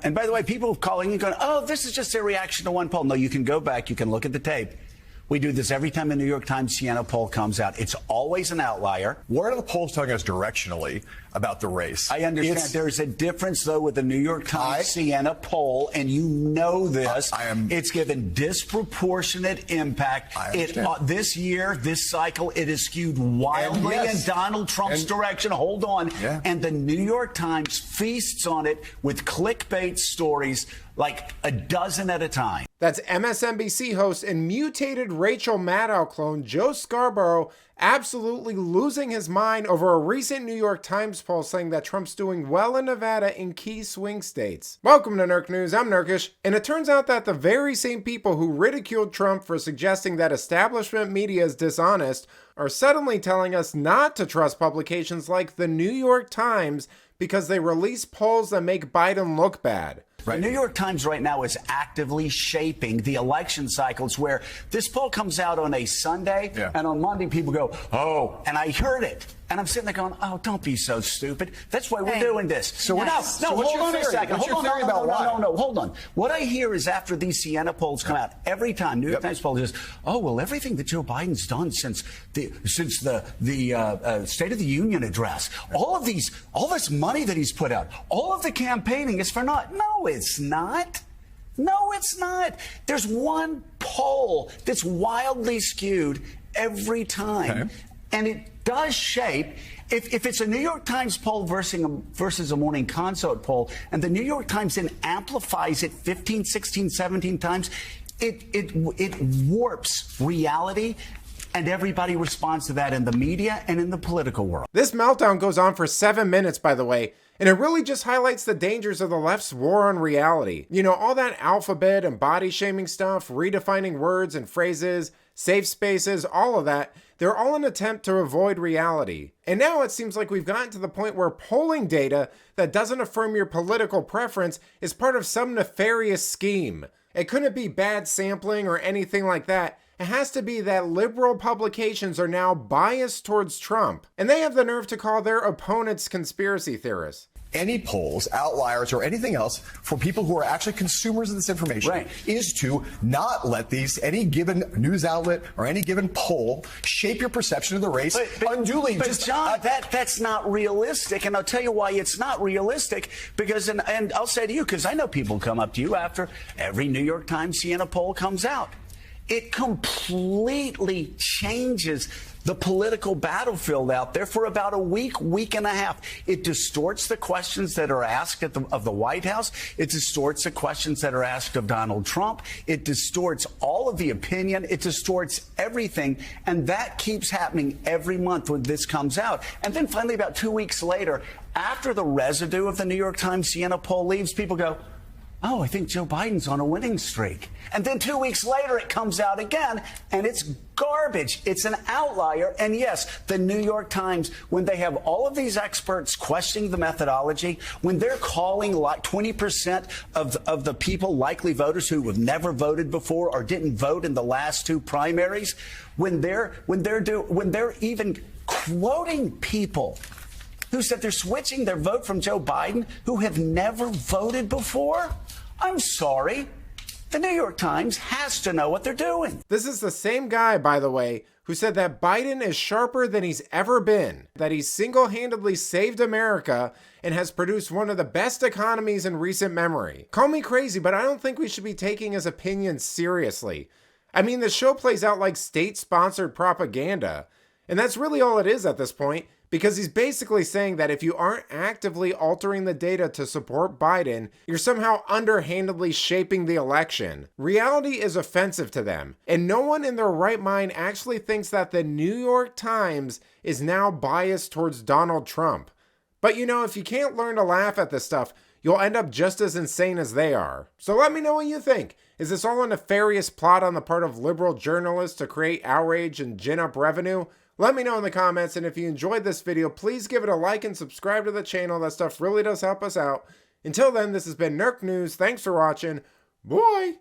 And by the way, people calling and going, oh, this is just a reaction to one poll. No, you can go back. You can look at the tape. We do this every time a New York Times Siena poll comes out. It's always an outlier. What are the polls telling us directionally about the race? I understand there's a difference, though, with the New York Times Siena poll, and you know this. It's given disproportionate impact. This year, this cycle, it is skewed wildly in Donald Trump's direction. Hold on. Yeah. And the New York Times feasts on it with clickbait stories like a dozen at a time. That's MSNBC host and mutated Rachel Maddow clone Joe Scarborough absolutely losing his mind over a recent New York Times poll saying that Trump's doing well in Nevada in key swing states. Welcome to Nerk News, I'm Nerkish, and it turns out that the very same people who ridiculed Trump for suggesting that establishment media is dishonest are suddenly telling us not to trust publications like the New York Times because they release polls that make Biden look bad. The New York Times right now is actively shaping the election cycles where this poll comes out on a Sunday and on Monday people go, oh, and I heard it. And I'm sitting there going, oh, don't be so stupid. That's why we're doing this. So we're not. No, hold on a second. Hold on. No, hold on. What I hear is after these Siena polls come out, every time New York Times poll is, oh, well, everything that Joe Biden's done since the State of the Union address, all this money that he's put out, all of the campaigning is for naught. No, it's not. No, it's not. There's one poll that's wildly skewed every time. Okay. And it does shape, if it's a New York Times poll versus a Morning Consult poll, and the New York Times then amplifies it 15, 16, 17 times, it warps reality. And everybody responds to that in the media and in the political world. This meltdown goes on for 7 minutes, by the way, and it really just highlights the dangers of the left's war on reality. You know, all that alphabet and body shaming stuff, redefining words and phrases, safe spaces, all of that, they're all an attempt to avoid reality. And now it seems like we've gotten to the point where polling data that doesn't affirm your political preference is part of some nefarious scheme. It couldn't be bad sampling or anything like that. It has to be that liberal publications are now biased towards Trump, and they have the nerve to call their opponents conspiracy theorists. Any polls, outliers, or anything else for people who are actually consumers of this information is to not let any given news outlet or any given poll shape your perception of the race unduly. But John, that's not realistic, and I'll tell you why it's not realistic. Because, and I'll say to you, because I know people come up to you after every New York Times Siena poll comes out. It completely changes the political battlefield out there for about a week and a half. It distorts the questions that are asked of the White House. It distorts the questions that are asked of Donald Trump. It distorts all of the opinion. It distorts everything. And that keeps happening every month when this comes out. And then finally, about 2 weeks later, after the residue of the New York Times Siena poll leaves, people go, oh, I think Joe Biden's on a winning streak. And then 2 weeks later, it comes out again, and it's garbage. It's an outlier. And yes, the New York Times, when they have all of these experts questioning the methodology, when they're calling like 20% of the people, likely voters who have never voted before or didn't vote in the last two primaries, when they're even quoting people who said they're switching their vote from Joe Biden, who have never voted before? I'm sorry. The New York Times has to know what they're doing. This is the same guy, by the way, who said that Biden is sharper than he's ever been, that he's single-handedly saved America and has produced one of the best economies in recent memory. Call me crazy, but I don't think we should be taking his opinions seriously. I mean, the show plays out like state-sponsored propaganda, and that's really all it is at this point. Because he's basically saying that if you aren't actively altering the data to support Biden, you're somehow underhandedly shaping the election. Reality is offensive to them, and no one in their right mind actually thinks that the New York Times is now biased towards Donald Trump. But you know, if you can't learn to laugh at this stuff, you'll end up just as insane as they are. So let me know what you think. Is this all a nefarious plot on the part of liberal journalists to create outrage and gin up revenue? Let me know in the comments, and if you enjoyed this video, please give it a like and subscribe to the channel. That stuff really does help us out. Until then, this has been Nerk News. Thanks for watching. Bye!